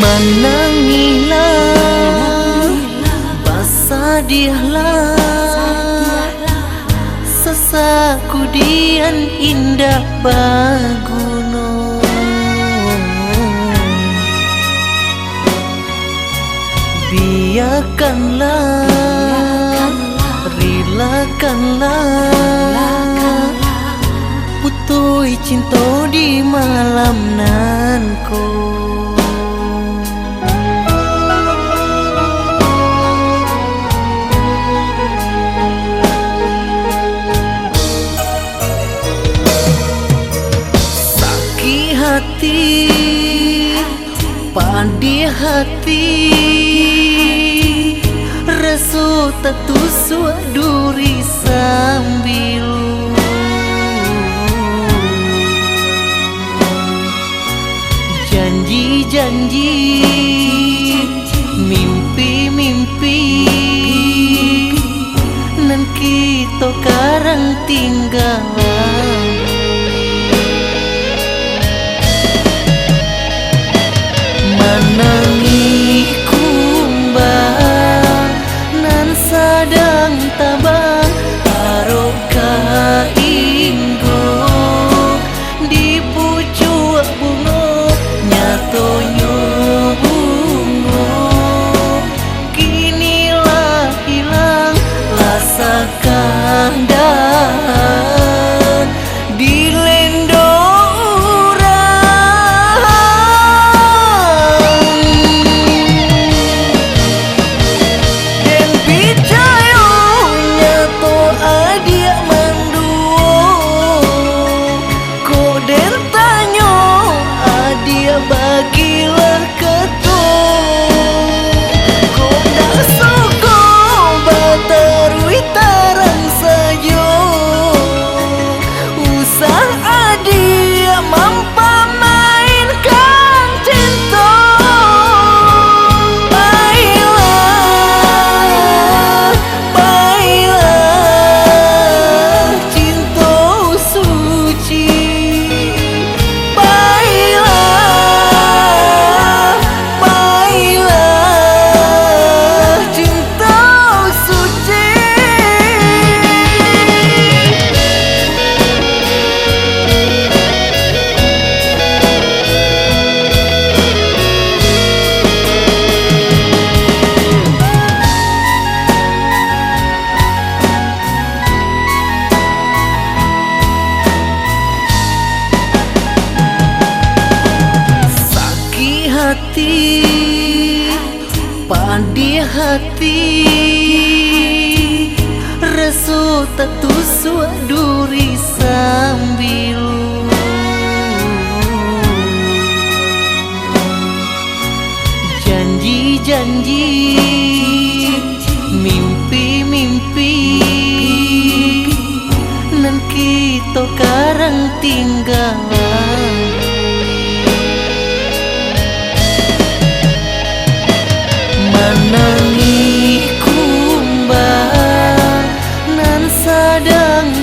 Menangilah, bersedihlah, sesaku dian indah baguno. Biarkanlah, relakanlah, putui cinta di malam nanko. Hati, pandai hati, resu tetusu duri sambilu. Janji-janji, mimpi-mimpi, nan kita karang tinggal. Menangi kumbang nan sadang tabang haroka inggo di pucuk bungo nyatonyo bungo kinilah hilang rasa kandan di lendo. Bagilah ketuk kau dah suko baterui tarang sajo usah adia mampa mainkan cinta. Baiklah, baiklah cinta suci. Hati, pandai hati, resu tetusu duri sambilu. Janji-janji, mimpi-mimpi, nan kita karang tinggal. Menangi kumbang nan sadang